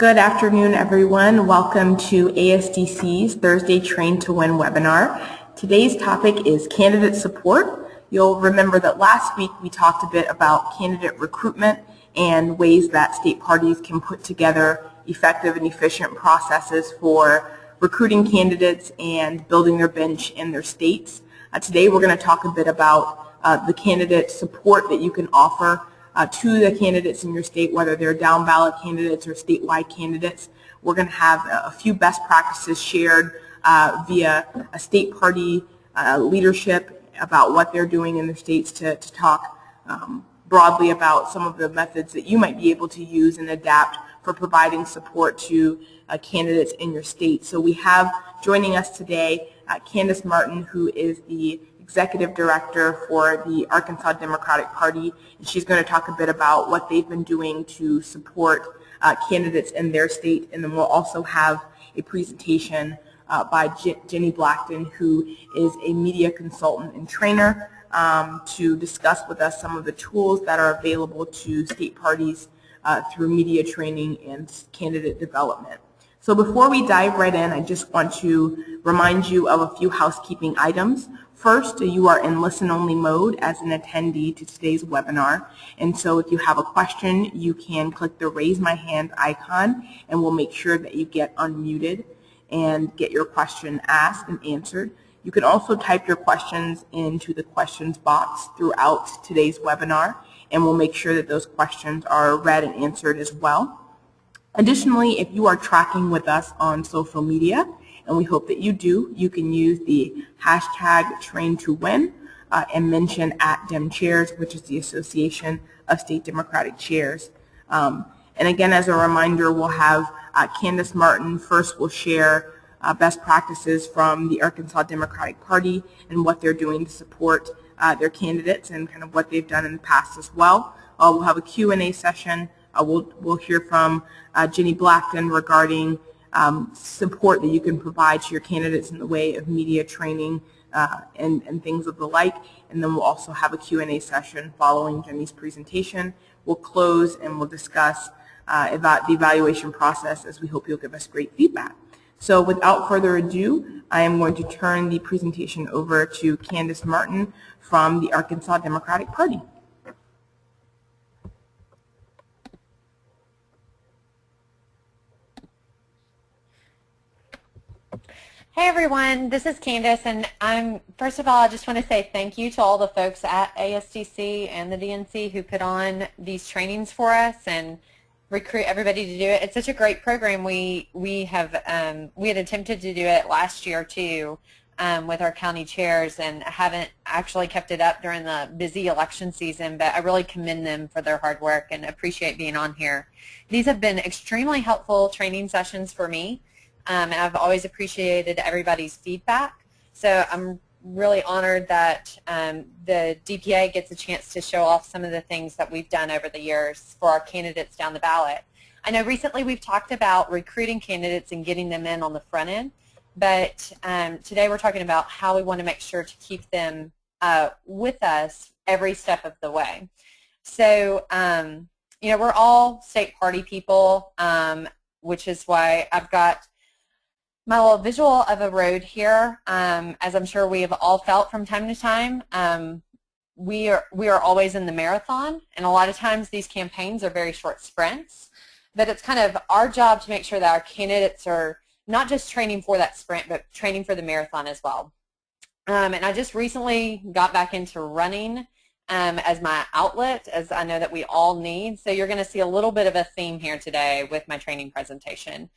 Good afternoon, everyone. Welcome to ASDC's Thursday Train to Win webinar. Today's topic is candidate support. You'll remember that last week we talked a bit about candidate recruitment and ways that state parties can put together effective and efficient processes for recruiting candidates and building their bench in their states. Today we're going to talk a bit about the candidate support that you can offer to the candidates in your state, whether they're down ballot candidates or statewide candidates. We're going to have a few best practices shared via a state party leadership about what they're doing in their states to talk broadly about some of the methods that you might be able to use and adapt for providing support to candidates in your state. So we have joining us today Candace Martin, who is the Executive Director for the Arkansas Democratic Party, and she's going to talk a bit about what they've been doing to support candidates in their state. And then we'll also have a presentation by Jennie Blackton, who is a media consultant and trainer, to discuss with us some of the tools that are available to state parties through media training and candidate development. So before we dive right in, I just want to remind you of a few housekeeping items. First, you are in listen-only mode as an attendee to today's webinar, and so if you have a question, you can click the Raise My Hand icon, and we'll make sure that you get unmuted and get your question asked and answered. You can also type your questions into the questions box throughout today's webinar, and we'll make sure that those questions are read and answered as well. Additionally, if you are tracking with us on social media, and we hope that you do, you can use the hashtag #TrainToWin and mention @DemChairs, which is the Association of State Democratic Chairs. And again, as a reminder, we'll have Candace Martin first will share best practices from the Arkansas Democratic Party and what they're doing to support their candidates and kind of what they've done in the past as well. We'll have a Q&A session. We'll hear from Jennie Blackton regarding support that you can provide to your candidates in the way of media training and things of the like. And then we'll also have a Q&A session following Jennie's presentation. We'll close and we'll discuss about the evaluation process, as we hope you'll give us great feedback. So without further ado, I am going to turn the presentation over to Candace Martin from the Arkansas Democratic Party. Hey everyone, this is Candace, and first of all, I just want to say thank you to all the folks at ASDC and the DNC who put on these trainings for us and recruit everybody to do it. It's such a great program. We had attempted to do it last year too with our county chairs, and haven't actually kept it up during the busy election season, but I really commend them for their hard work and appreciate being on here. These have been extremely helpful training sessions for me. And I've always appreciated everybody's feedback. So I'm really honored that the DPA gets a chance to show off some of the things that we've done over the years for our candidates down the ballot. I know recently we've talked about recruiting candidates and getting them in on the front end, but today we're talking about how we want to make sure to keep them with us every step of the way. So, you know, we're all state party people, which is why I've got my little visual of a road here. As I'm sure we have all felt from time to time, we are always in the marathon, and a lot of times these campaigns are very short sprints, but it's kind of our job to make sure that our candidates are not just training for that sprint, but training for the marathon as well. And I just recently got back into running as my outlet, as I know that we all need, so you're going to see a little bit of a theme here today with my training presentation.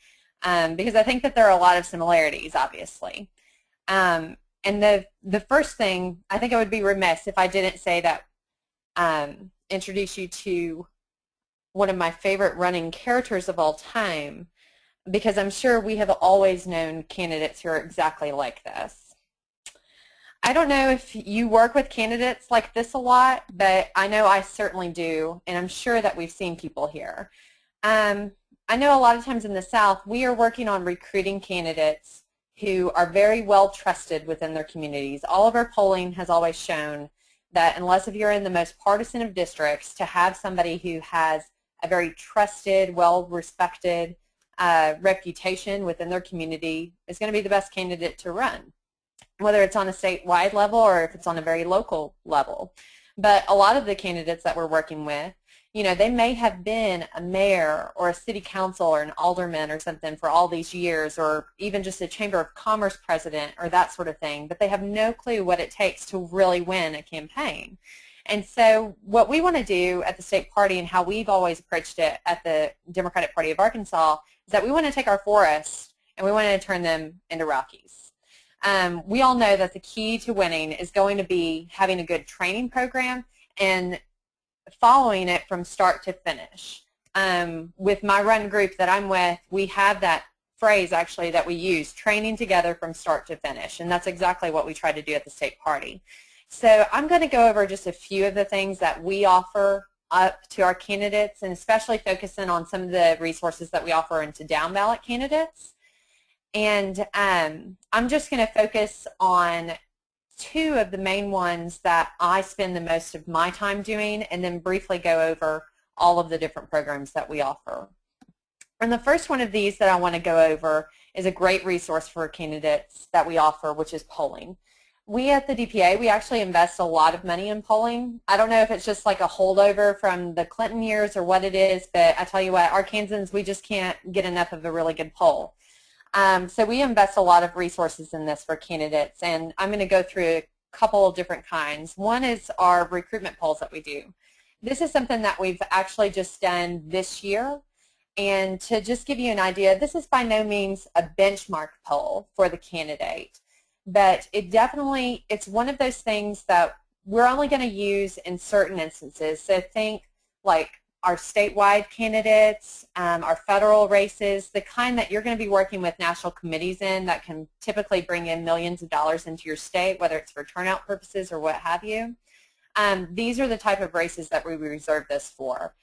Because I think that there are a lot of similarities, obviously. And the first thing, I think I would be remiss if I didn't say that, introduce you to one of my favorite running characters of all time, because I'm sure we have always known candidates who are exactly like this. I don't know if you work with candidates like this a lot, but I know I certainly do, and I'm sure that we've seen people here. I know a lot of times in the South, we are working on recruiting candidates who are very well trusted within their communities. All of our polling has always shown that unless if you're in the most partisan of districts, to have somebody who has a very trusted, well-respected reputation within their community is going to be the best candidate to run, whether it's on a statewide level or if it's on a very local level. But a lot of the candidates that we're working with, you know, they may have been a mayor or a city council or an alderman or something for all these years, or even just a chamber of commerce president or that sort of thing, but they have no clue what it takes to really win a campaign. And so what we want to do at the state party, and how we've always approached it at the Democratic Party of Arkansas, is that we want to take our forests and we want to turn them into Rockies. We all know that the key to winning is going to be having a good training program and following it from start to finish. With my run group that I'm with, we have that phrase actually that we use, training together from start to finish, and that's exactly what we try to do at the state party. So I'm going to go over just a few of the things that we offer up to our candidates, and especially focusing on some of the resources that we offer into down ballot candidates. And I'm just going to focus on two of the main ones that I spend the most of my time doing, and then briefly go over all of the different programs that we offer. And the first one of these that I want to go over is a great resource for candidates that we offer, which is polling. We at the DPA, we actually invest a lot of money in polling. I don't know if it's just like a holdover from the Clinton years or what it is, but I tell you what, Arkansans, we just can't get enough of a really good poll. So we invest a lot of resources in this for candidates, and I'm going to go through a couple of different kinds. One is our recruitment polls that we do. This is something that we've actually just done this year, and to just give you an idea, this is by no means a benchmark poll for the candidate, but it's one of those things that we're only going to use in certain instances. So think like our statewide candidates, our federal races, the kind that you're going to be working with national committees in that can typically bring in millions of dollars into your state, whether it's for turnout purposes or what have you. These are the type of races that we reserve this for.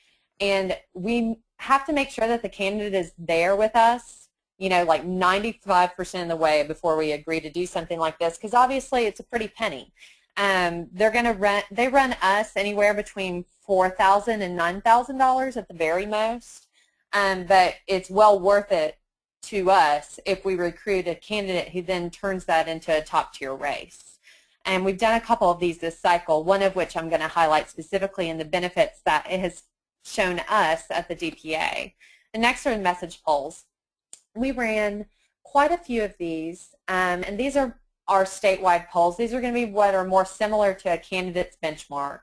And we have to make sure that the candidate is there with us, you know, like 95% of the way before we agree to do something like this, because obviously it's a pretty penny. They run us anywhere between $4,000 and $9,000 at the very most, but it's well worth it to us if we recruit a candidate who then turns that into a top-tier race. And we've done a couple of these this cycle, one of which I'm going to highlight specifically in the benefits that it has shown us at the DPA. The next are message polls. We ran quite a few of these, and these are our statewide polls. These are going to be what are more similar to a candidate's benchmark.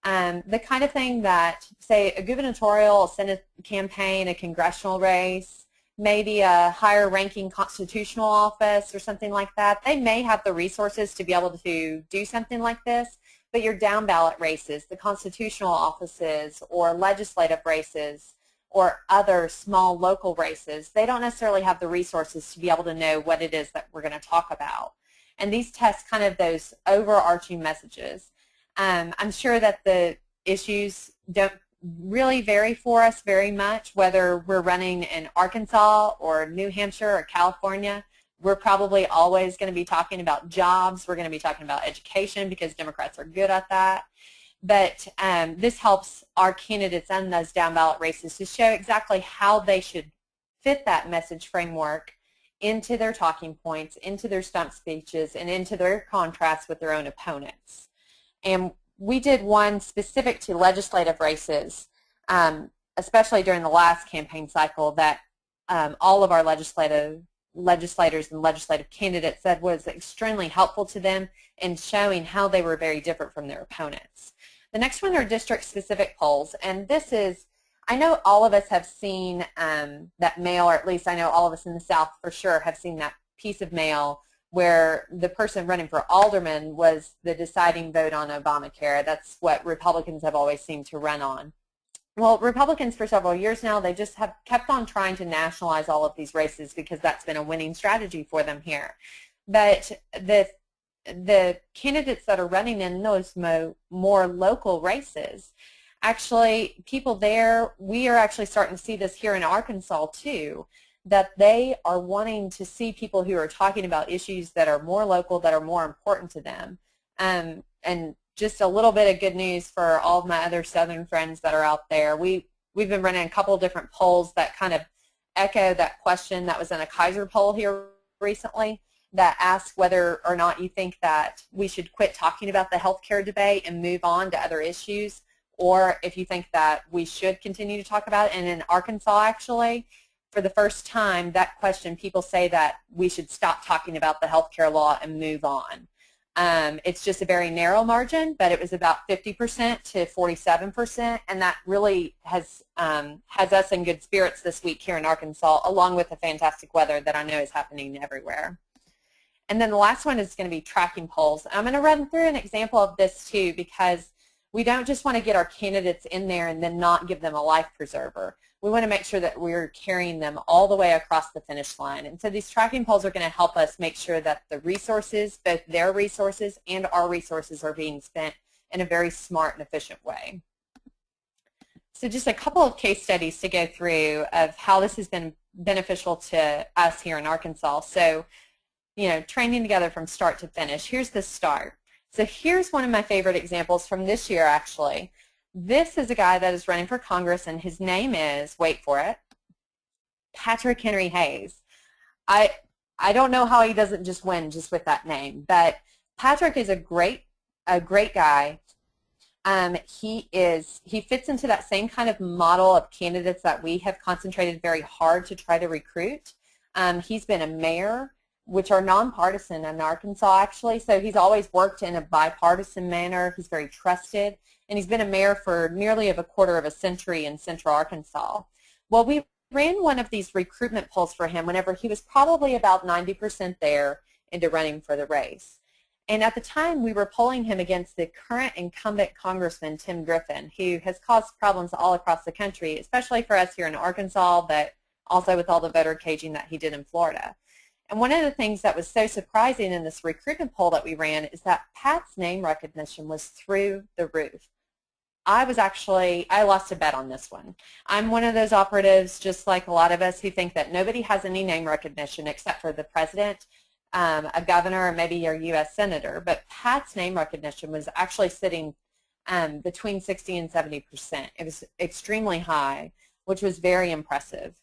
The kind of thing that, say, a gubernatorial, a Senate campaign, a congressional race, maybe a higher ranking constitutional office or something like that, they may have the resources to be able to do something like this, but your down ballot races, the constitutional offices or legislative races or other small local races, they don't necessarily have the resources to be able to know what it is that we're going to talk about. And these test kind of those overarching messages. I'm sure that the issues don't really vary for us very much, whether we're running in Arkansas or New Hampshire or California. We're probably always going to be talking about jobs. We're going to be talking about education because Democrats are good at that. But this helps our candidates and those down ballot races to show exactly how they should fit that message framework into their talking points, into their stump speeches, and into their contrasts with their own opponents. And we did one specific to legislative races, especially during the last campaign cycle, that all of our legislators and legislative candidates said was extremely helpful to them in showing how they were very different from their opponents. The next one are district-specific polls, and this is, I know all of us have seen that mail, or at least I know all of us in the South for sure have seen that piece of mail where the person running for alderman was the deciding vote on Obamacare. That's what Republicans have always seemed to run on. Well, Republicans for several years now, they just have kept on trying to nationalize all of these races because that's been a winning strategy for them here. But the candidates that are running in those more local races, actually people there, we are actually starting to see this here in Arkansas too, that they are wanting to see people who are talking about issues that are more local, that are more important to them. And just a little bit of good news for all of my other Southern friends that are out there. We've been running a couple of different polls that kind of echo that question that was in a Kaiser poll here recently that asked whether or not you think that we should quit talking about the healthcare debate and move on to other issues, or if you think that we should continue to talk about it. And in Arkansas, actually, for the first time, that question, people say that we should stop talking about the healthcare law and move on. It's just a very narrow margin, but it was about 50% to 47%, and that really has us in good spirits this week here in Arkansas, along with the fantastic weather that I know is happening everywhere. And then the last one is going to be tracking polls. I'm going to run through an example of this too, because we don't just want to get our candidates in there and then not give them a life preserver. We want to make sure that we're carrying them all the way across the finish line. And so these tracking polls are going to help us make sure that the resources, both their resources and our resources, are being spent in a very smart and efficient way. So just a couple of case studies to go through of how this has been beneficial to us here in Arkansas. So, you know, training together from start to finish. Here's the start. So here's one of my favorite examples from this year, actually. This is a guy that is running for Congress, and his name is, wait for it, Patrick Henry Hayes. I don't know how he doesn't just win just with that name, but Patrick is a great guy. He fits into that same kind of model of candidates that we have concentrated very hard to try to recruit. He's been a mayor, which are nonpartisan in Arkansas, actually. So he's always worked in a bipartisan manner. He's very trusted, and he's been a mayor for nearly a quarter of a century in central Arkansas. Well, we ran one of these recruitment polls for him whenever he was probably about 90% there into running for the race. And at the time, we were polling him against the current incumbent Congressman, Tim Griffin, who has caused problems all across the country, especially for us here in Arkansas, but also with all the voter caging that he did in Florida. And one of the things that was so surprising in this recruitment poll that we ran is that Pat's name recognition was through the roof. I lost a bet on this one. I'm one of those operatives, just like a lot of us, who think that nobody has any name recognition except for the president, a governor, or maybe your U.S. senator. But Pat's name recognition was actually sitting between 60 and 70%. It was extremely high, which was very impressive.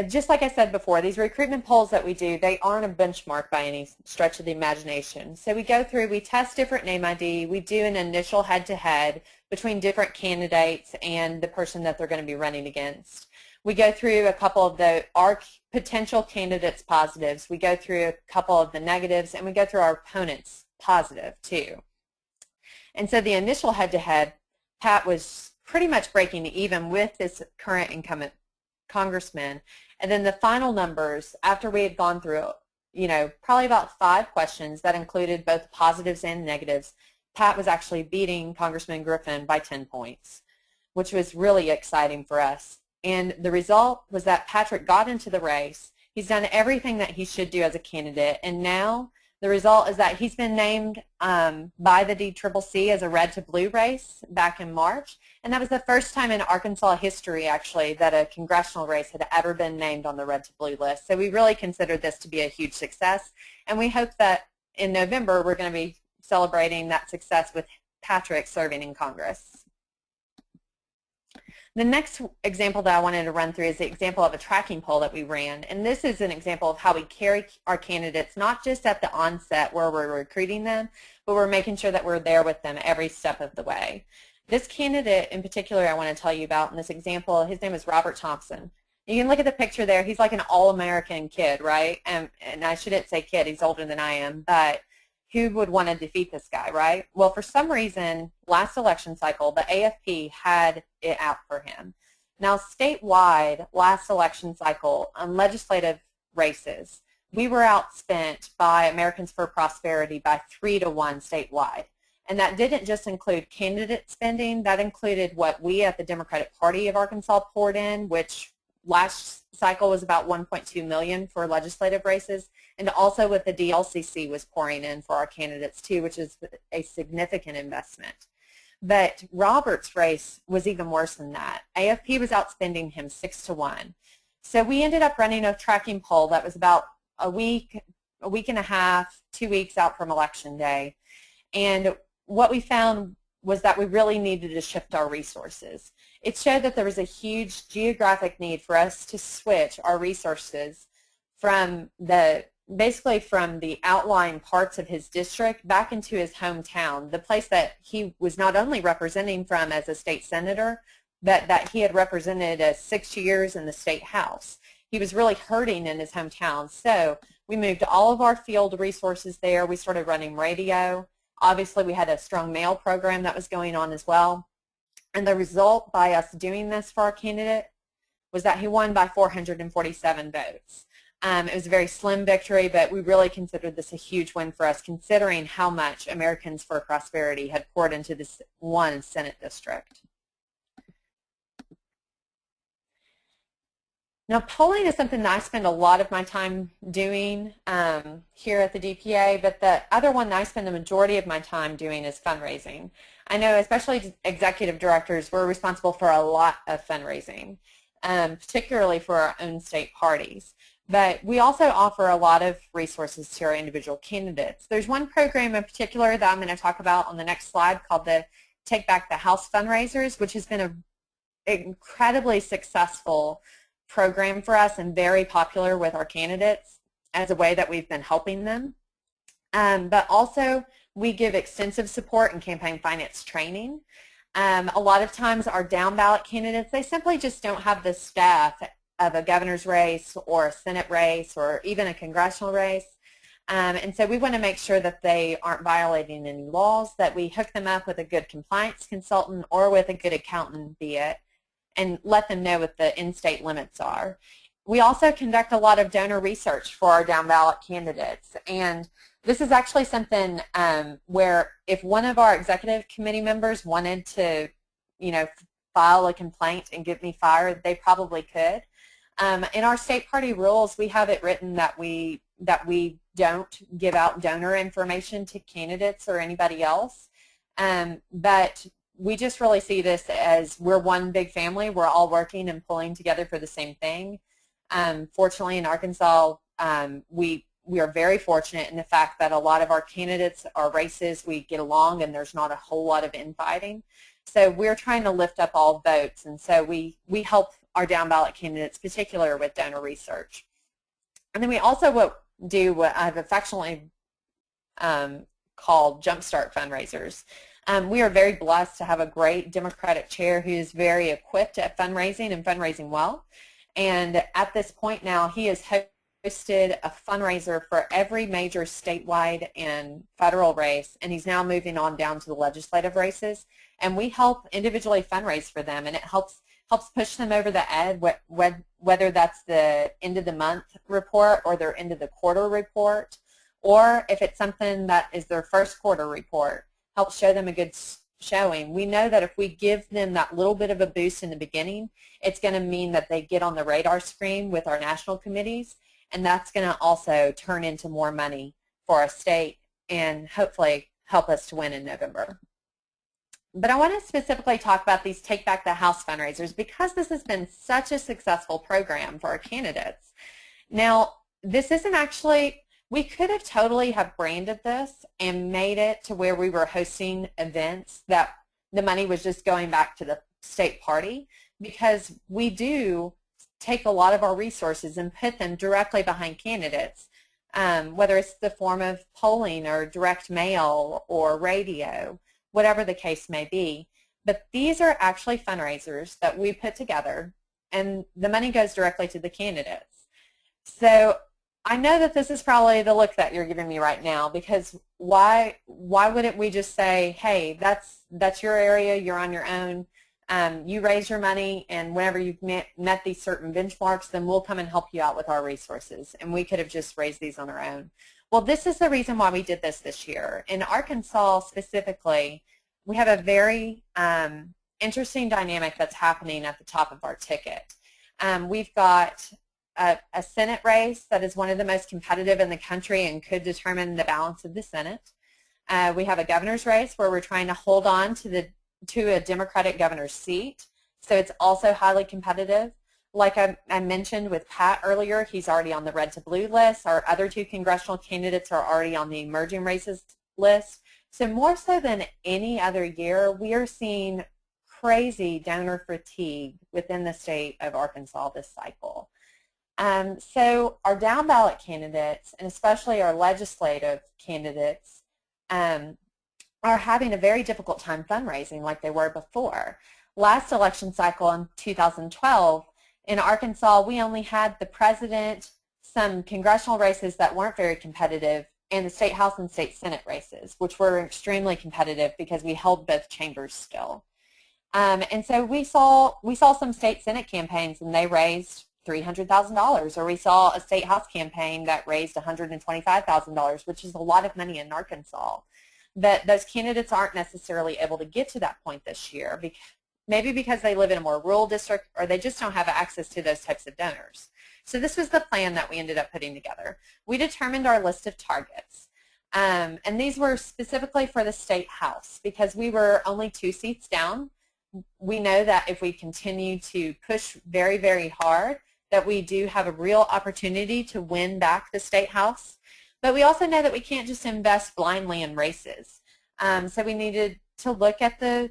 Just like I said before, these recruitment polls that we do, they aren't a benchmark by any stretch of the imagination. So we go through, we test different name ID, we do an initial head-to-head between different candidates and the person that they're going to be running against. We go through a couple of our potential candidates' positives, we go through a couple of the negatives, and we go through our opponents' positive too. And so the initial head-to-head, Pat was pretty much breaking even with this current incumbent congressman. And then the final numbers, after we had gone through, probably about 5 questions that included both positives and negatives, Pat was actually beating Congressman Griffin by 10 points, which was really exciting for us. And the result was that Patrick got into the race. He's done everything that he should do as a candidate, and now the result is that he's been named by the DCCC as a red to blue race back in March, and that was the first time in Arkansas history, actually, that a congressional race had ever been named on the red to blue list. So we really considered this to be a huge success, and we hope that in November we're going to be celebrating that success with Patrick serving in Congress. The next example that I wanted to run through is the example of a tracking poll that we ran, and this is an example of how we carry our candidates not just at the onset where we're recruiting them, but we're making sure that we're there with them every step of the way. This candidate in particular I want to tell you about in this example, his name is Robert Thompson. You can look at the picture there. He's like an all-American kid, right? And I shouldn't say kid, he's older than I am, but who would want to defeat this guy, right? Well, for some reason, last election cycle, the AFP had it out for him. Now, statewide, last election cycle, on legislative races, we were outspent by Americans for Prosperity by 3-1 statewide. And that didn't just include candidate spending. That included what we at the Democratic Party of Arkansas poured in, which last cycle was about $1.2 million for legislative races, and also what the DLCC was pouring in for our candidates too, which is a significant investment. But Robert's race was even worse than that. AFP was outspending him 6-1. So we ended up running a tracking poll that was about a week and a half, 2 weeks out from Election Day. And what we found was that we really needed to shift our resources. it showed that there was a huge geographic need for us to switch our resources from basically from the outlying parts of his district back into his hometown, the place that he was not only representing from as a state senator, but that he had represented as 6 years in the state house. He was really hurting in his hometown. So we moved all of our field resources there. We started running radio. Obviously, we had a strong mail program that was going on as well. And the result by us doing this for our candidate was that he won by 447 votes. It was a very slim victory, but we really considered this a huge win for us, considering how much Americans for Prosperity had poured into this one Senate district. Now, polling is something that I spend a lot of my time doing here at the DPA, but the other one that I spend the majority of my time doing is fundraising. I know especially executive directors, we're responsible for a lot of fundraising, particularly for our own state parties. But we also offer a lot of resources to our individual candidates. There's one program in particular that I'm going to talk about on the next slide called the Take Back the House Fundraisers, which has been an incredibly successful program for us and very popular with our candidates as a way that we've been helping them. But also we give extensive support in campaign finance training. A lot of times our down ballot candidates, they simply just don't have the staff of a governor's race or a Senate race or even a congressional race. And so we want to make sure that they aren't violating any laws, that we hook them up with a good compliance consultant or with a good accountant, be it, and let them know what the in-state limits are. We also conduct a lot of donor research for our down ballot candidates, and this is actually something where if one of our executive committee members wanted to, file a complaint and get me fired, they probably could. In our state party rules, we have it written that we don't give out donor information to candidates or anybody else, but we just really see this as we're one big family. We're all working and pulling together for the same thing. Fortunately, in Arkansas, we are very fortunate in the fact that a lot of our candidates, our races, we get along and there's not a whole lot of infighting. So we're trying to lift up all votes, and so we help our down ballot candidates, particularly with donor research. And then we also do what I've affectionately called Jumpstart fundraisers. We are very blessed to have a great Democratic chair who is very equipped at fundraising and fundraising well. And at this point now, he has hosted a fundraiser for every major statewide and federal race, and he's now moving on down to the legislative races. And we help individually fundraise for them, and it helps push them over the edge, whether that's the end of the month report or their end of the quarter report, or if it's something that is their first quarter report. Help show them a good showing. We know that if we give them that little bit of a boost in the beginning, it's going to mean that they get on the radar screen with our national committees, and that's going to also turn into more money for our state and hopefully help us to win in November. But I want to specifically talk about these Take Back the House fundraisers because this has been such a successful program for our candidates. Now, this isn't actually, we could have totally have branded this and made it to where we were hosting events that the money was just going back to the state party, because we do take a lot of our resources and put them directly behind candidates, whether it's the form of polling or direct mail or radio, whatever the case may be. But these are actually fundraisers that we put together, and the money goes directly to the candidates. So I know that this is probably the look that you're giving me right now, because why wouldn't we just say, hey, that's your area, you're on your own, you raise your money, and whenever you've met these certain benchmarks, then we'll come and help you out with our resources, and we could have just raised these on our own. Well, this is the reason why we did this year. In Arkansas specifically, we have a very interesting dynamic that's happening at the top of our ticket. We've got a Senate race that is one of the most competitive in the country and could determine the balance of the Senate. We have a governor's race where we're trying to hold on to a Democratic governor's seat, so it's also highly competitive. Like I mentioned with Pat earlier, he's already on the red to blue list. Our other two congressional candidates are already on the emerging races list. So more so than any other year, we are seeing crazy donor fatigue within the state of Arkansas this cycle. So our down ballot candidates, and especially our legislative candidates, are having a very difficult time fundraising like they were before. Last election cycle in 2012, in Arkansas, we only had the president, some congressional races that weren't very competitive, and the state house and state senate races, which were extremely competitive because we held both chambers still. And so we saw some state senate campaigns and they raised $300,000, or we saw a state house campaign that raised $125,000, which is a lot of money in Arkansas. But those candidates aren't necessarily able to get to that point this year, maybe because they live in a more rural district or they just don't have access to those types of donors. So this was the plan that we ended up putting together. We determined our list of targets. And these were specifically for the state house because we were only 2 seats down. We know that if we continue to push very, very hard, that we do have a real opportunity to win back the state house. But we also know that we can't just invest blindly in races. So we needed to look at the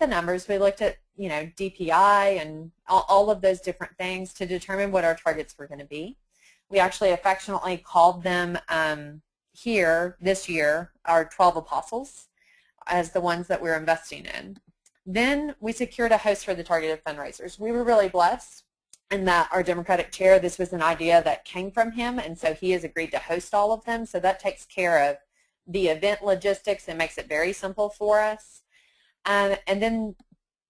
numbers. We looked at, DPI and all of those different things to determine what our targets were going to be. We actually affectionately called them here this year our 12 apostles as the ones that we're investing in. Then we secured a host for the targeted fundraisers. We were really blessed in that our Democratic chair, this was an idea that came from him, and so he has agreed to host all of them. So that takes care of the event logistics and makes it very simple for us. And then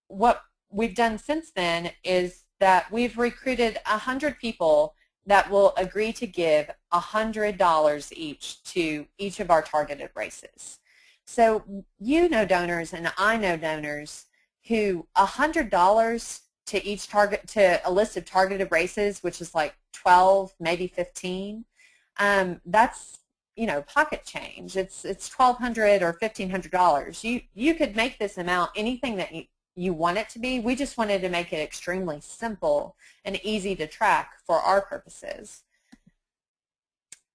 what we've done since then is that we've recruited 100 people that will agree to give $100 each to each of our targeted races. So donors and I know donors who $100 to each target, to a list of targeted races, which is like 12, maybe 15, that's pocket change. It's $1,200 or $1,500. You could make this amount anything that you want it to be. We just wanted to make it extremely simple and easy to track for our purposes.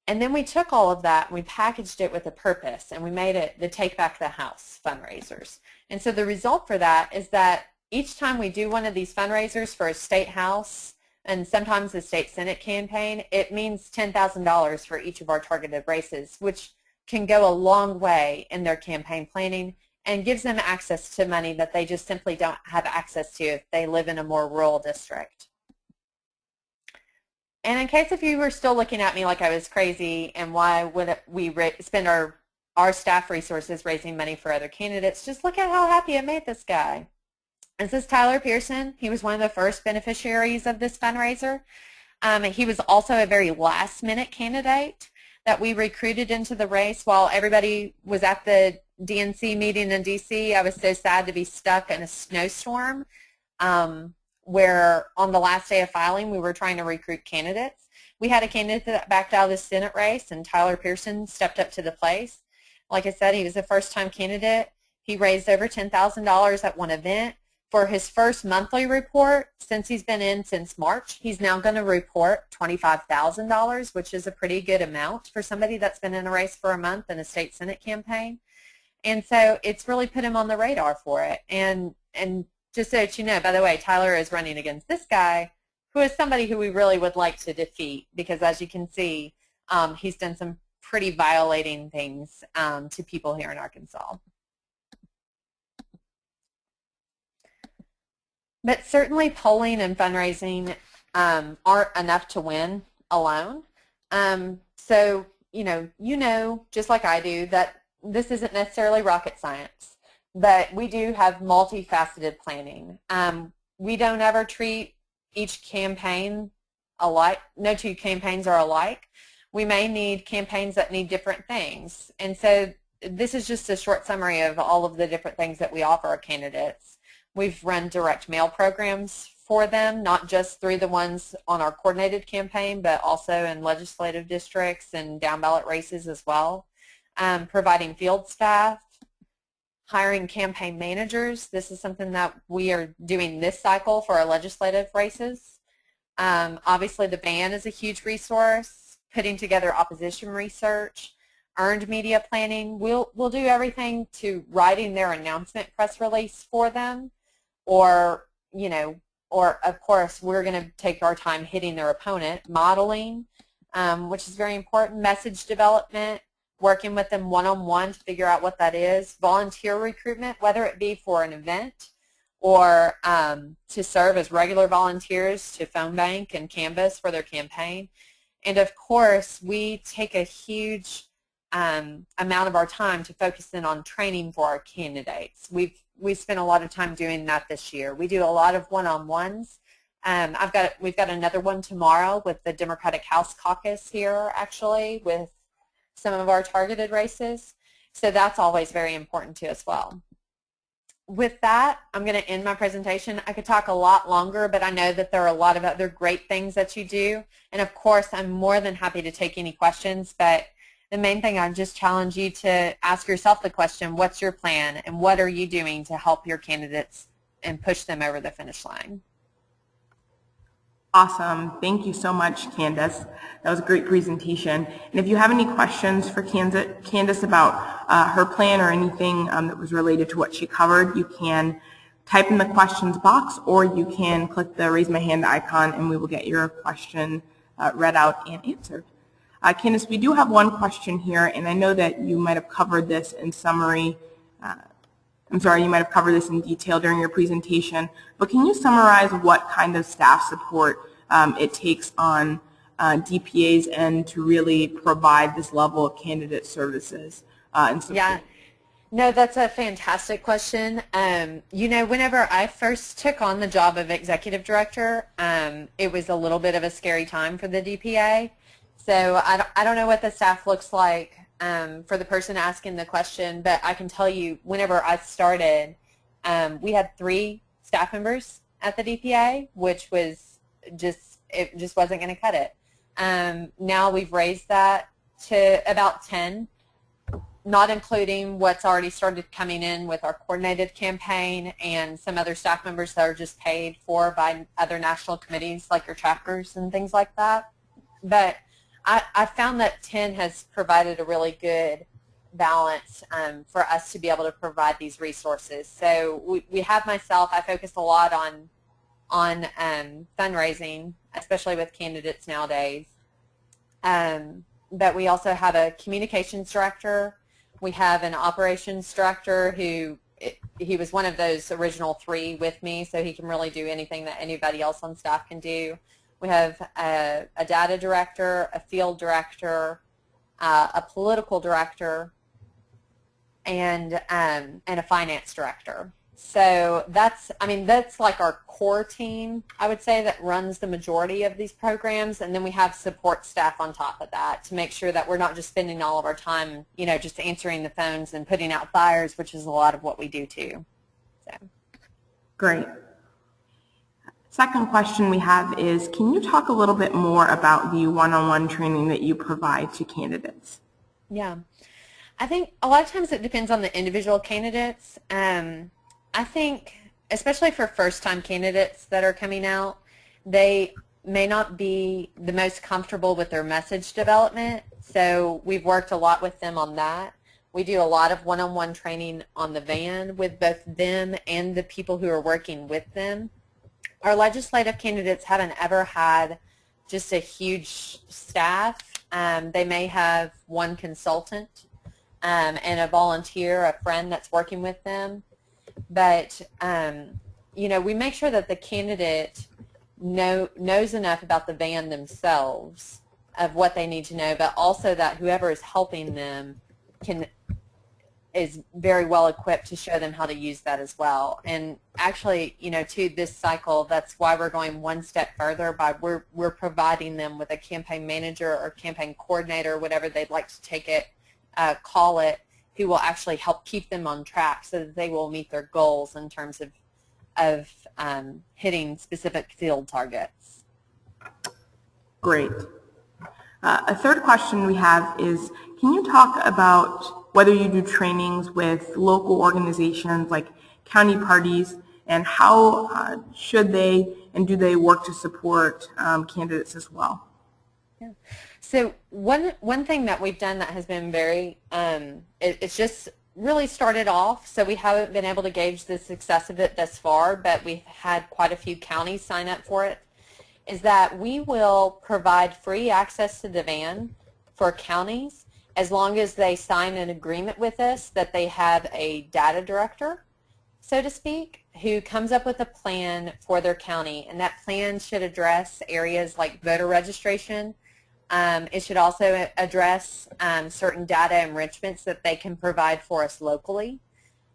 And then we took all of that and we packaged it with a purpose, and we made it the Take Back the House fundraisers. And so the result for that is that each time we do one of these fundraisers for a state house and sometimes a state senate campaign, it means $10,000 for each of our targeted races, which can go a long way in their campaign planning and gives them access to money that they just simply don't have access to if they live in a more rural district. And in case if you were still looking at me like I was crazy and why would we spend our staff resources raising money for other candidates, just look at how happy it made this guy. This is Tyler Pearson. He was one of the first beneficiaries of this fundraiser. He was also a very last-minute candidate that we recruited into the race while everybody was at the DNC meeting in D.C. I was so sad to be stuck in a snowstorm where on the last day of filing we were trying to recruit candidates. We had a candidate that backed out of the Senate race, and Tyler Pearson stepped up to the place. Like I said, he was a first-time candidate. He raised over $10,000 at one event. For his first monthly report, since he's been in since March, he's now going to report $25,000, which is a pretty good amount for somebody that's been in a race for a month in a state senate campaign. And so it's really put him on the radar for it. And just so that you know, by the way, Tyler is running against this guy, who is somebody who we really would like to defeat, because as you can see, he's done some pretty violating things to people here in Arkansas. But certainly polling and fundraising aren't enough to win alone. So, just like I do, that this isn't necessarily rocket science, but we do have multifaceted planning. We don't ever treat each campaign alike. No two campaigns are alike. We may need campaigns that need different things. And so this is just a short summary of all of the different things that we offer our candidates. We've run direct mail programs for them, not just through the ones on our coordinated campaign, but also in legislative districts and down ballot races as well. Providing field staff, hiring campaign managers. This is something that we are doing this cycle for our legislative races. Obviously the band is a huge resource, putting together opposition research, earned media planning. We'll do everything to writing their announcement press release for them. or, you know, or of course we're going to take our time hitting their opponent, modeling, which is very important, message development, working with them one-on-one to figure out what that is, volunteer recruitment, whether it be for an event or to serve as regular volunteers to phone bank and canvas for their campaign. And of course, we take a huge amount of our time to focus in on training for our candidates. We've spent a lot of time doing that this year. We do a lot of one-on-ones. We've got another one tomorrow with the Democratic House Caucus here, actually, with some of our targeted races. So that's always very important to as well. With that, I'm going to end my presentation. I could talk a lot longer, but I know that there are a lot of other great things that you do. And of course, I'm more than happy to take any questions, but the main thing, I just challenge you to ask yourself the question, what's your plan and what are you doing to help your candidates and push them over the finish line? Awesome. Thank you so much, Candace. That was a great presentation. And if you have any questions for Candace about her plan or anything that was related to what she covered, you can type in the questions box or you can click the raise my hand icon and we will get your question read out and answered. Candace, we do have one question here, and I know that you might have covered this in summary. You might have covered this in detail during your presentation, but can you summarize what kind of staff support it takes on DPA's end to really provide this level of candidate services and support? Yeah. No, that's a fantastic question. You know, whenever I first took on the job of executive director, it was a little bit of a scary time for the DPA. So I don't know what the staff looks like for the person asking the question, but I can tell you whenever I started, we had 3 staff members at the DPA, which was it just wasn't going to cut it. Now we've raised that to about 10, not including what's already started coming in with our coordinated campaign and some other staff members that are just paid for by other national committees like your chapters and things like that. But I found that 10 has provided a really good balance for us to be able to provide these resources. So we have myself, I focus a lot on fundraising, especially with candidates nowadays. But we also have a communications director. We have an operations director who, he was one of those original 3 with me, so he can really do anything that anybody else on staff can do. We have a data director, a field director, a political director, and a finance director. So that's like our core team, I would say, that runs the majority of these programs, and then we have support staff on top of that to make sure that we're not just spending all of our time, you know, just answering the phones and putting out fires, which is a lot of what we do too. So. Great. Second question we have is, can you talk a little bit more about the one-on-one training that you provide to candidates? Yeah. I think a lot of times it depends on the individual candidates. I think, especially for first-time candidates that are coming out, they may not be the most comfortable with their message development, so we've worked a lot with them on that. We do a lot of one-on-one training on the van with both them and the people who are working with them. Our legislative candidates haven't ever had just a huge staff. They may have one consultant and a volunteer, a friend that's working with them. But, you know, we make sure that the candidate knows enough about the van themselves of what they need to know, but also that whoever is helping them is very well equipped to show them how to use that as well. And actually, you know, to this cycle, that's why we're going one step further by we're providing them with a campaign manager or campaign coordinator, whatever they'd like to take it, call it, who will actually help keep them on track so that they will meet their goals in terms of hitting specific field targets. Great. A third question we have is, can you talk about whether you do trainings with local organizations like county parties, and how should they and do they work to support candidates as well? Yeah. So one thing that we've done that has been very, it's just really started off, so we haven't been able to gauge the success of it thus far, but we've had quite a few counties sign up for it, is that we will provide free access to the van for counties as long as they sign an agreement with us that they have a data director, so to speak, who comes up with a plan for their county, and that plan should address areas like voter registration. It should also address certain data enrichments that they can provide for us locally.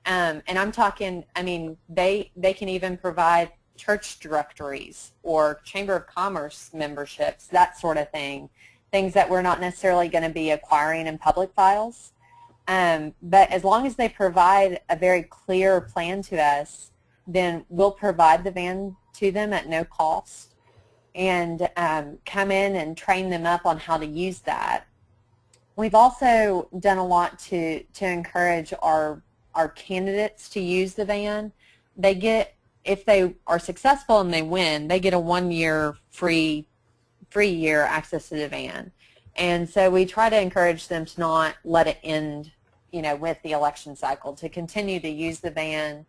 And I'm talking, I mean, they can even provide church directories or Chamber of Commerce memberships, that sort of thing, things that we're not necessarily going to be acquiring in public files. But as long as they provide a very clear plan to us, then we'll provide the van to them at no cost and come in and train them up on how to use that. We've also done a lot to encourage our candidates to use the van. They get, if they are successful and they win, they get a 1-year free year access to the van. And so we try to encourage them to not let it end, you know, with the election cycle, to continue to use the van,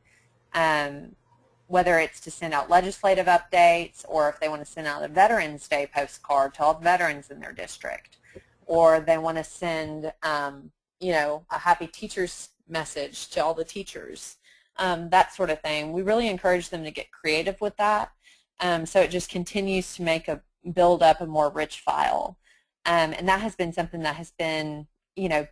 whether it's to send out legislative updates or if they want to send out a Veterans Day postcard to all the veterans in their district, or they want to send, you know, a happy teachers message to all the teachers, that sort of thing. We really encourage them to get creative with that, so it just continues to build up a more rich file. And that has been something that has been, you know,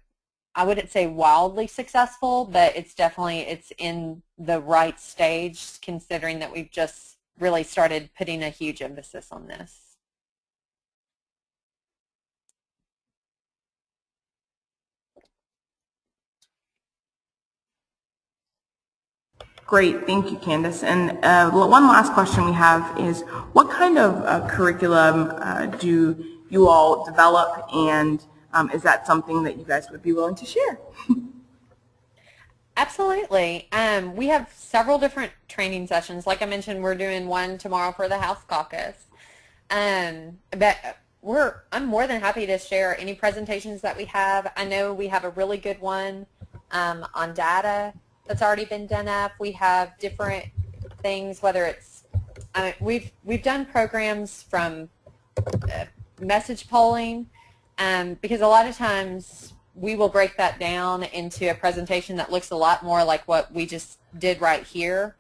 I wouldn't say wildly successful, but it's in the right stage, considering that we've just really started putting a huge emphasis on this. Great, thank you, Candace. And one last question we have is, what kind of curriculum do you all develop, and is that something that you guys would be willing to share? Absolutely. We have several different training sessions. Like I mentioned, we're doing one tomorrow for the House Caucus. But I'm more than happy to share any presentations that we have. I know we have a really good one on data that's already been done up. We have different things, whether it's, we've done programs from message polling, because a lot of times we will break that down into a presentation that looks a lot more like what we just did right here,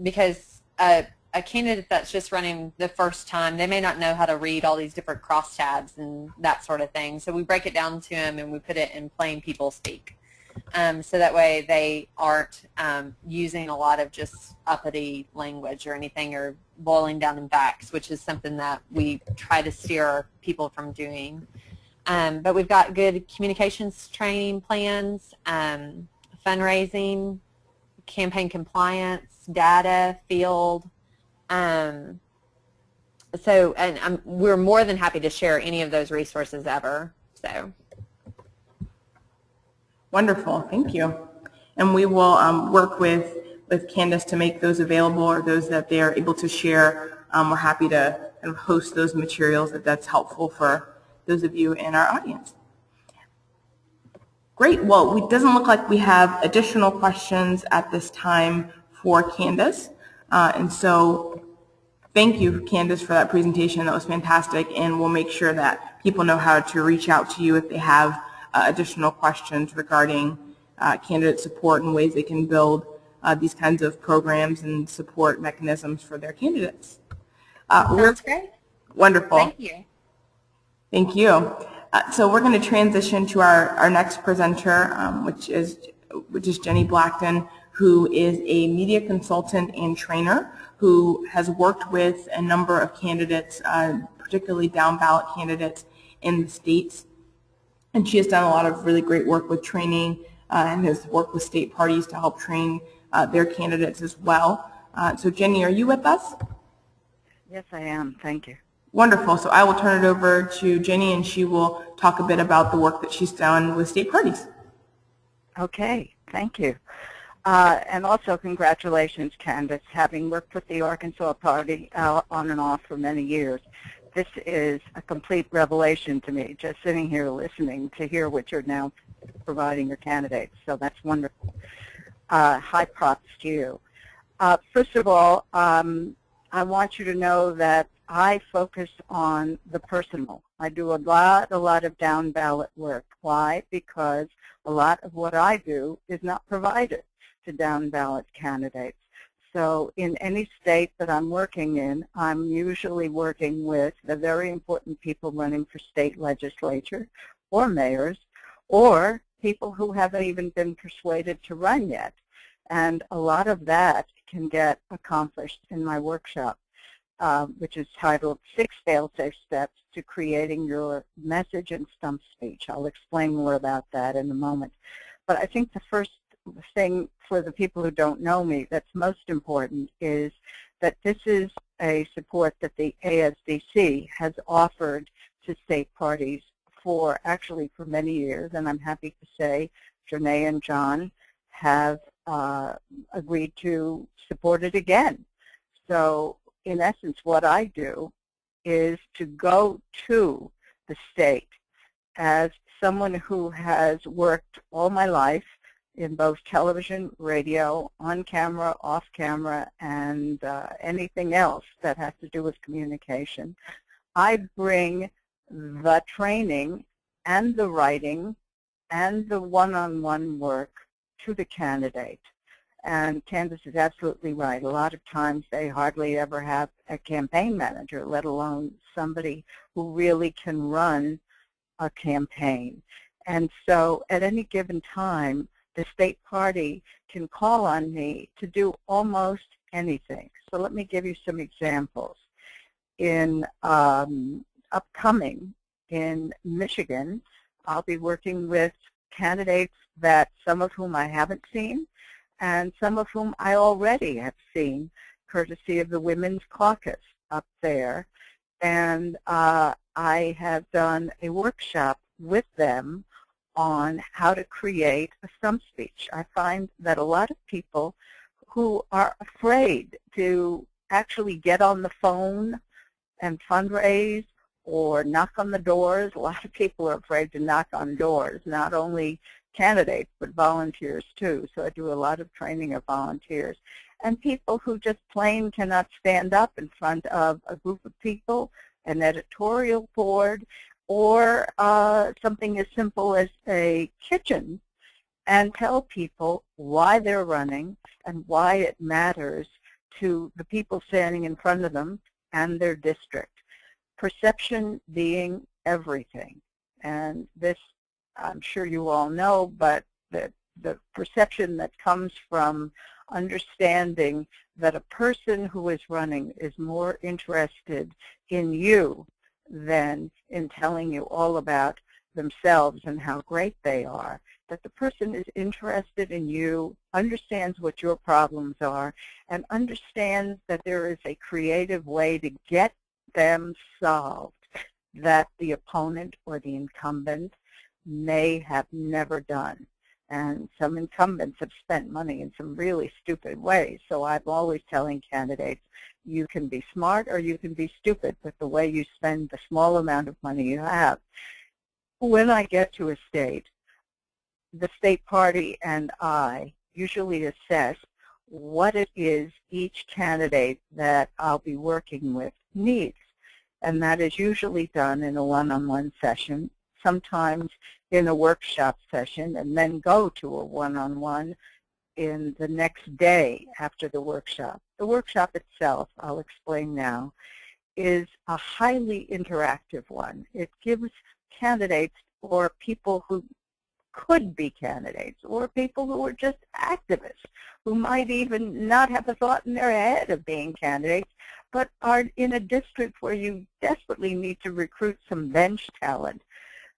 because a candidate that's just running the first time, they may not know how to read all these different crosstabs and that sort of thing. So we break it down to them and we put it in plain people speak. So that way they aren't using a lot of just uppity language or anything, or boiling down in facts, which is something that we try to steer people from doing. But we've got good communications training plans, fundraising, campaign compliance, data, field. We're more than happy to share any of those resources ever. So. Wonderful, thank you. And we will work with Candace to make those available, or those that they are able to share. We're happy to kind of host those materials if that's helpful for those of you in our audience. Great, well, it doesn't look like we have additional questions at this time for Candace. And so thank you, Candace, for that presentation. That was fantastic, and we'll make sure that people know how to reach out to you if they have additional questions regarding candidate support and ways they can build these kinds of programs and support mechanisms for their candidates. Sounds great. Wonderful. Thank you. Thank you. So we're going to transition to our next presenter, which is Jennie Blackton, who is a media consultant and trainer who has worked with a number of candidates, particularly down ballot candidates in the states. And she has done a lot of really great work with training and has worked with state parties to help train their candidates as well. So Jennie, are you with us? Yes, I am. Thank you. Wonderful. So I will turn it over to Jennie, and she will talk a bit about the work that she's done with state parties. Okay. Thank you. And also congratulations, Candace, having worked with the Arkansas Party on and off for many years. This is a complete revelation to me, just sitting here listening to hear what you're now providing your candidates. So that's wonderful. High props to you. First of all, I want you to know that I focus on the personal. I do a lot of down ballot work. Why? Because a lot of what I do is not provided to down ballot candidates. So in any state that I'm working in, I'm usually working with the very important people running for state legislature or mayors or people who haven't even been persuaded to run yet. And a lot of that can get accomplished in my workshop, which is titled 6 Fail-Safe Steps to Creating Your Message and Stump Speech. I'll explain more about that in a moment. But I think the first thing for the people who don't know me that's most important is that this is a support that the ASDC has offered to state parties for many years, and I'm happy to say Jennie and John have agreed to support it again. So in essence, what I do is to go to the state as someone who has worked all my life in both television, radio, on camera, off camera, and anything else that has to do with communication. I bring the training and the writing and the one-on-one work to the candidate. And Candace is absolutely right. A lot of times they hardly ever have a campaign manager, let alone somebody who really can run a campaign. And so at any given time, the state party can call on me to do almost anything. So let me give you some examples. In upcoming in Michigan, I'll be working with candidates that some of whom I haven't seen and some of whom I already have seen, courtesy of the Women's Caucus up there. And I have done a workshop with them on how to create a stump speech. I find that a lot of people who are afraid to actually get on the phone and fundraise or knock on the doors, a lot of people are afraid to knock on doors, not only candidates but volunteers too. So I do a lot of training of volunteers. And people who just plain cannot stand up in front of a group of people, an editorial board, or something as simple as a kitchen, and tell people why they're running and why it matters to the people standing in front of them and their district. Perception being everything. And this, I'm sure you all know, but the perception that comes from understanding that a person who is running is more interested in you than in telling you all about themselves and how great they are, that the person is interested in you, understands what your problems are, and understands that there is a creative way to get them solved that the opponent or the incumbent may have never done. And some incumbents have spent money in some really stupid ways. So I'm always telling candidates, you can be smart or you can be stupid with the way you spend the small amount of money you have. When I get to a state, the state party and I usually assess what it is each candidate that I'll be working with needs. And that is usually done in a one-on-one session, sometimes in a workshop session, and then go to a one-on-one in the next day after the workshop. The workshop itself, I'll explain now, is a highly interactive one. It gives candidates or people who could be candidates or people who are just activists who might even not have a thought in their head of being candidates but are in a district where you desperately need to recruit some bench talent.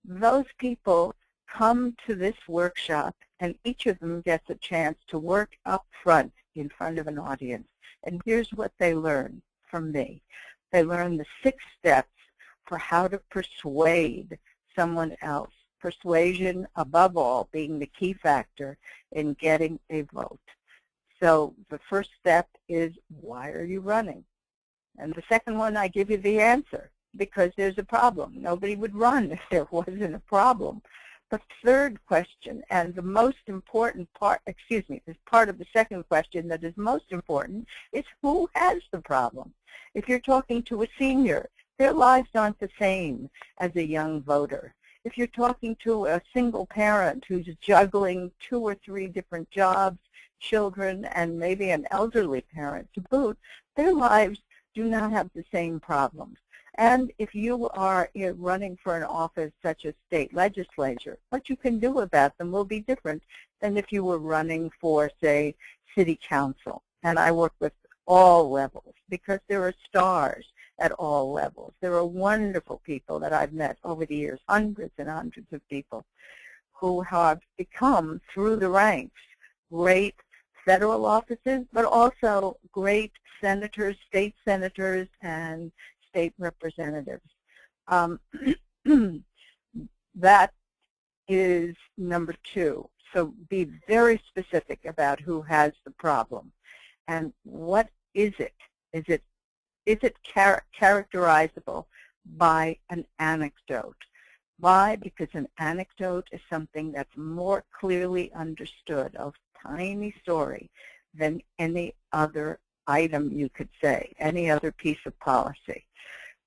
Those people come to this workshop and each of them gets a chance to work up front in front of an audience. And here's what they learn from me. They learn the 6 steps for how to persuade someone else. Persuasion, above all, being the key factor in getting a vote. So the first step is, why are you running? And the second one, I give you the answer, because there's a problem. Nobody would run if there wasn't a problem. The third question, and the most important part, this part of the second question that is most important, is who has the problem? If you're talking to a senior, their lives aren't the same as a young voter. If you're talking to a single parent who's juggling 2 or 3 different jobs, children, and maybe an elderly parent to boot, their lives do not have the same problems. And if you are running for an office such as state legislature, what you can do about them will be different than if you were running for, say, city council. And I work with all levels because there are stars at all levels. There are wonderful people that I've met over the years, hundreds and hundreds of people who have become, through the ranks, great federal offices, but also great senators, state senators, and state representatives. That is number 2. So be very specific about who has the problem. And what is it? Is it characterizable by an anecdote? Why? Because an anecdote is something that's more clearly understood, a tiny story, than any other item you could say, any other piece of policy.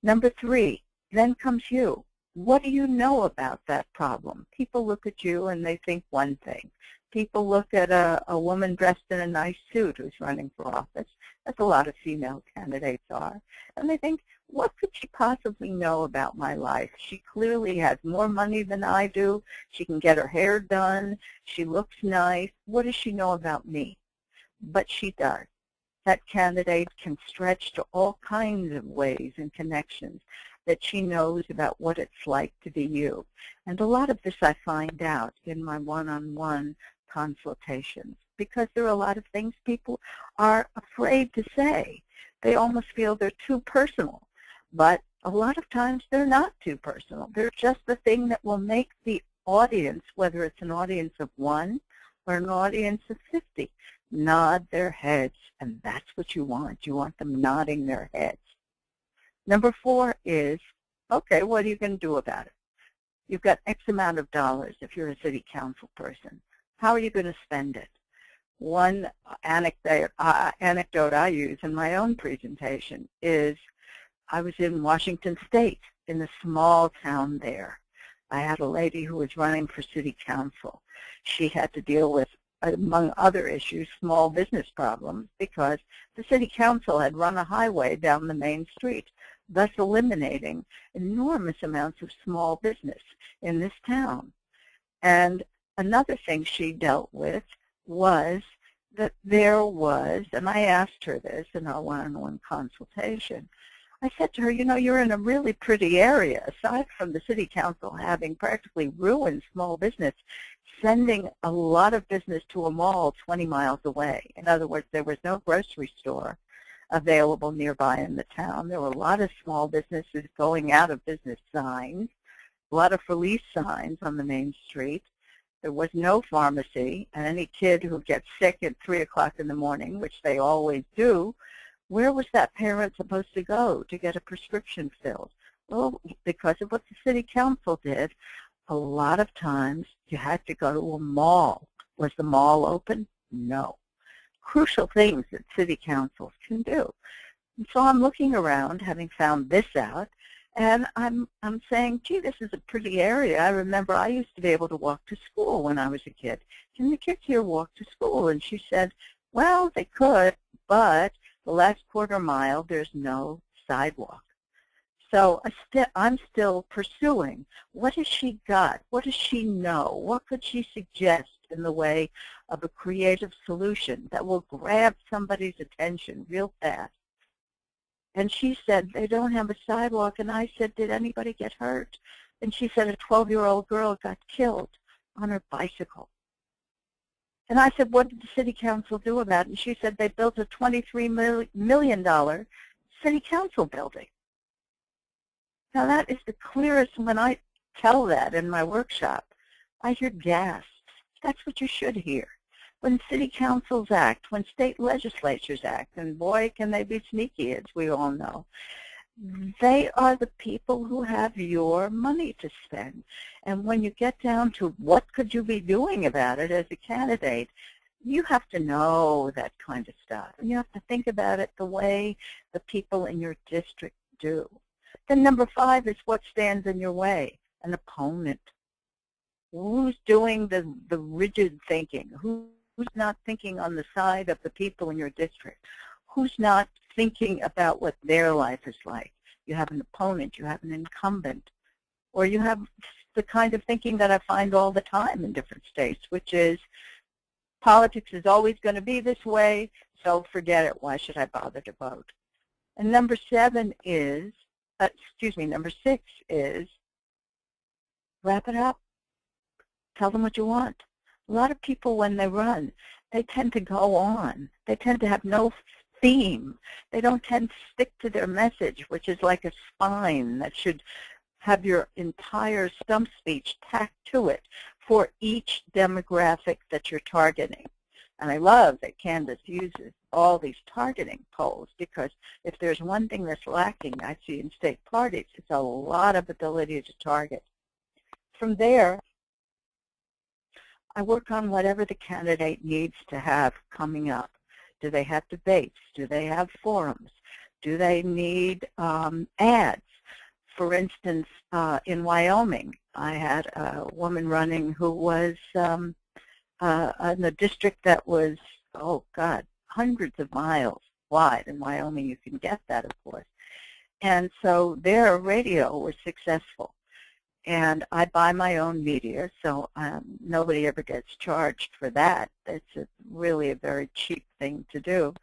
Number 3, then comes you. What do you know about that problem? People look at you and they think one thing. People look at a woman dressed in a nice suit who's running for office, as a lot of female candidates are, and they think, what could she possibly know about my life? She clearly has more money than I do. She can get her hair done. She looks nice. What does she know about me? But she does. That candidate can stretch to all kinds of ways and connections that she knows about what it's like to be you. And a lot of this I find out in my one-on-one consultations, because there are a lot of things people are afraid to say. They almost feel they're too personal. But a lot of times they're not too personal. They're just the thing that will make the audience, whether it's an audience of 1 or an audience of 50, nod their heads. And that's what you want. You want them nodding their heads. Number 4 is, okay, what are you going to do about it? You've got X amount of dollars if you're a city council person. How are you going to spend it? One anecdote I use in my own presentation is I was in Washington State, in a small town there. I had a lady who was running for city council. She had to deal with, among other issues, small business problems because the city council had run a highway down the main street, thus eliminating enormous amounts of small business in this town. And another thing she dealt with was that there was, and I asked her this in our one-on-one consultation, I said to her, you know, you're in a really pretty area. Aside from the city council having practically ruined small business, sending a lot of business to a mall 20 miles away. In other words, there was no grocery store available nearby in the town. There were a lot of small businesses going out of business signs, a lot of release signs on the main street. There was no pharmacy, and any kid who gets sick at 3 o'clock in the morning, which they always do, where was that parent supposed to go to get a prescription filled? Well, because of what the city council did, a lot of times you had to go to a mall. Was the mall open? No. Crucial things that city councils can do. And so I'm looking around, having found this out, and I'm saying, gee, this is a pretty area. I remember I used to be able to walk to school when I was a kid. Can the kids here walk to school? And she said, well, they could, but the last quarter mile, there's no sidewalk. So I'm still pursuing. What has she got? What does she know? What could she suggest in the way of a creative solution that will grab somebody's attention real fast? And she said, they don't have a sidewalk. And I said, did anybody get hurt? And she said, a 12-year-old girl got killed on her bicycle. And I said, what did the city council do about it? And she said, they built a $23 million city council building. Now that is the clearest. When I tell that in my workshop, I hear gasps. That's what you should hear. When city councils act, when state legislatures act, and boy, can they be sneaky, as we all know, they are the people who have your money to spend. And when you get down to what could you be doing about it as a candidate, you have to know that kind of stuff. And you have to think about it the way the people in your district do. Then number 5 is what stands in your way, an opponent. Who's doing the rigid thinking? Who's not thinking on the side of the people in your district? Who's not thinking about what their life is like? You have an opponent, you have an incumbent, or you have the kind of thinking that I find all the time in different states, which is politics is always going to be this way, so forget it. Why should I bother to vote? And number 6 is wrap it up. Tell them what you want. A lot of people, when they run, they tend to go on. They tend to have no theme. They don't tend to stick to their message, which is like a spine that should have your entire stump speech tacked to it for each demographic that you're targeting. And I love that Candace uses all these targeting polls, because if there's one thing that's lacking, I see in state parties, it's a lot of ability to target. From there, I work on whatever the candidate needs to have coming up. Do they have debates? Do they have forums? Do they need ads? For instance, in Wyoming, I had a woman running who was in a district that was, oh God, hundreds of miles wide. In Wyoming, you can get that, of course. And so their radio was successful. And I buy my own media, so nobody ever gets charged for that. It's really a very cheap thing to do.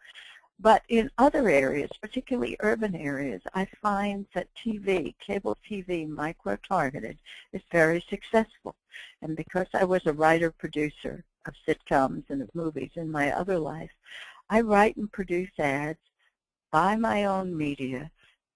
But in other areas, particularly urban areas, I find that TV, cable TV, micro-targeted, is very successful. And because I was a writer-producer of sitcoms and of movies in my other life, I write and produce ads, buy my own media,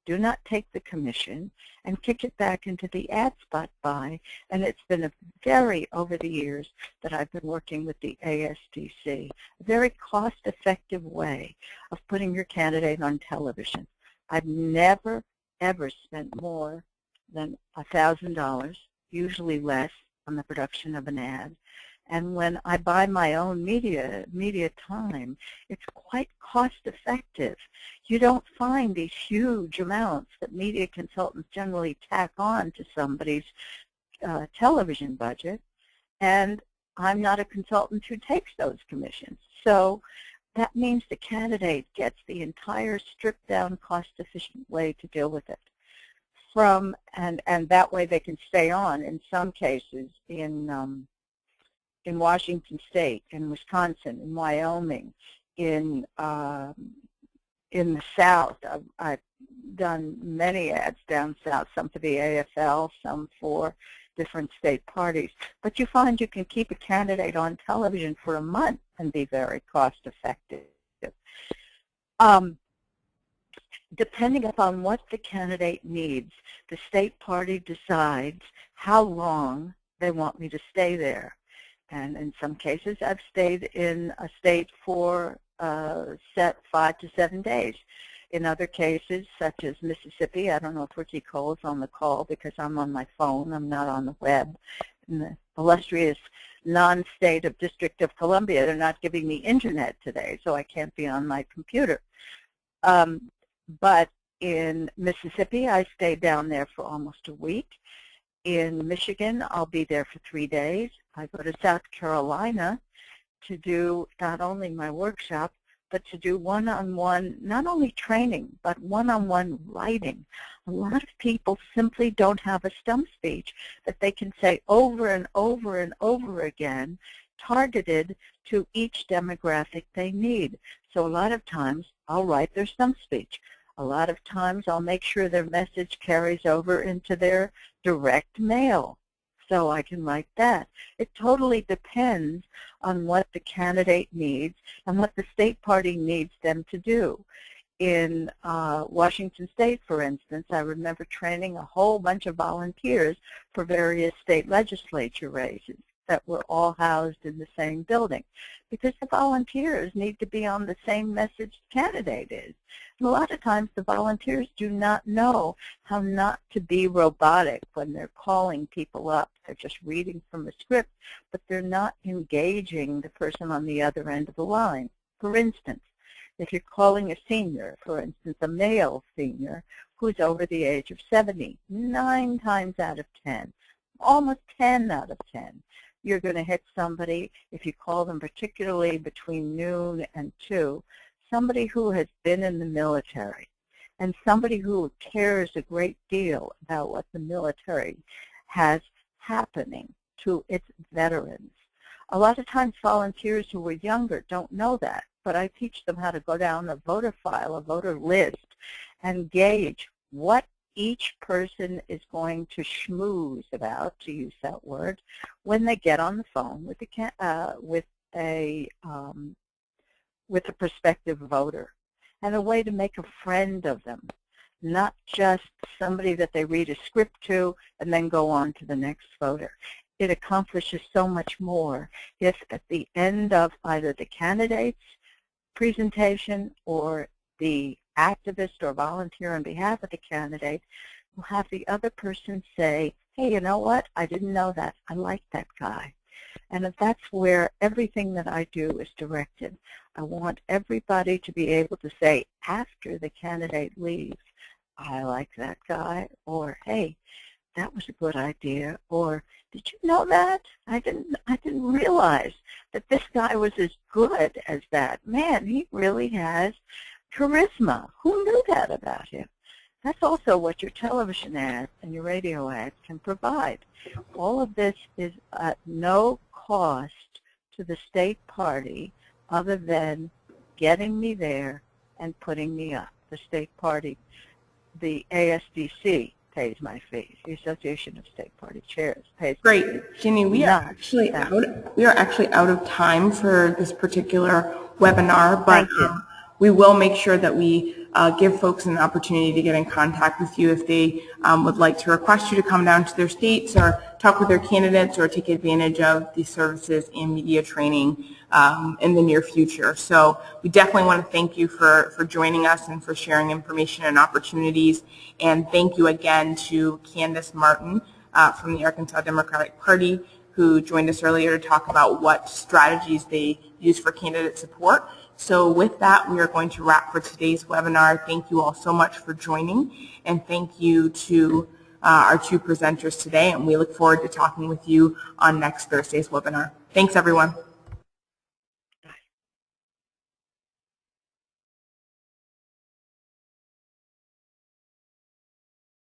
do not take the commission, and kick it back into the ad spot buy. And it's been a very, over the years, that I've been working with the ASDC, a very cost-effective way of putting your candidate on television. I've never, ever spent more than $1,000, usually less, on the production of an ad. And when I buy my own media time, it's quite cost-effective. You don't find these huge amounts that media consultants generally tack on to somebody's television budget. And I'm not a consultant who takes those commissions. So that means the candidate gets the entire stripped-down, cost-efficient way to deal with it. And that way they can stay on. In some cases, in Washington State, in Wisconsin, in Wyoming, in the South. I've done many ads down south, some for the AFL, some for different state parties. But you find you can keep a candidate on television for a month and be very cost effective. Depending upon what the candidate needs, the state party decides how long they want me to stay there. And in some cases, I've stayed in a state for set 5 to 7 days. In other cases, such as Mississippi, I don't know if Ricky Cole's on the call because I'm on my phone. I'm not on the web. In the illustrious non-state of District of Columbia, they're not giving me internet today, so I can't be on my computer. But in Mississippi, I stayed down there for almost a week. In Michigan, I'll be there for 3 days. I go to South Carolina to do not only my workshop, but to do one-on-one, not only training, but one-on-one writing. A lot of people simply don't have a stump speech that they can say over and over and over again, targeted to each demographic they need. So a lot of times, I'll write their stump speech. A lot of times, I'll make sure their message carries over into their direct mail, so I can write that. It totally depends on what the candidate needs and what the state party needs them to do. In Washington State, for instance, I remember training a whole bunch of volunteers for various state legislature races. that we're all housed in the same building, because the volunteers need to be on the same message the candidate is. And a lot of times the volunteers do not know how not to be robotic when they're calling people up. They're just reading from a script, but they're not engaging the person on the other end of the line. For instance, if you're calling a senior, for instance, a male senior who's over the age of 70, 9 times out of 10, almost 10 out of 10, you're going to hit somebody, if you call them particularly between noon and 2, somebody who has been in the military and somebody who cares a great deal about what the military has happening to its veterans. A lot of times volunteers who are younger don't know that, but I teach them how to go down a voter file, a voter list, and gauge what each person is going to schmooze about, to use that word, when they get on the phone with a prospective voter, and a way to make a friend of them, not just somebody that they read a script to and then go on to the next voter. It accomplishes so much more if at the end of either the candidate's presentation or the activist or volunteer on behalf of the candidate will have the other person say, hey, you know what, I didn't know that, I like that guy. And that's where everything that I do is directed. I want everybody to be able to say after the candidate leaves, I like that guy, or hey, that was a good idea, or did you know that? I didn't realize that this guy was as good as that. Man, he really has charisma. Who knew that about him? That's also what your television ads and your radio ads can provide. All of this is at no cost to the state party other than getting me there and putting me up. The state party, the ASDC, pays my fees. The Association of State Party Chairs pays. Great, Jennie. We are actually out of time for this particular webinar, but we will make sure that we give folks an opportunity to get in contact with you if they would like to request you to come down to their states or talk with their candidates or take advantage of the services and media training in the near future. So we definitely want to thank you for joining us and for sharing information and opportunities. And thank you again to Candace Martin from the Arkansas Democratic Party, who joined us earlier to talk about what strategies they use for candidate support. So with that, we are going to wrap for today's webinar. Thank you all so much for joining, and thank you to our 2 presenters today, and we look forward to talking with you on next Thursday's webinar. Thanks, everyone.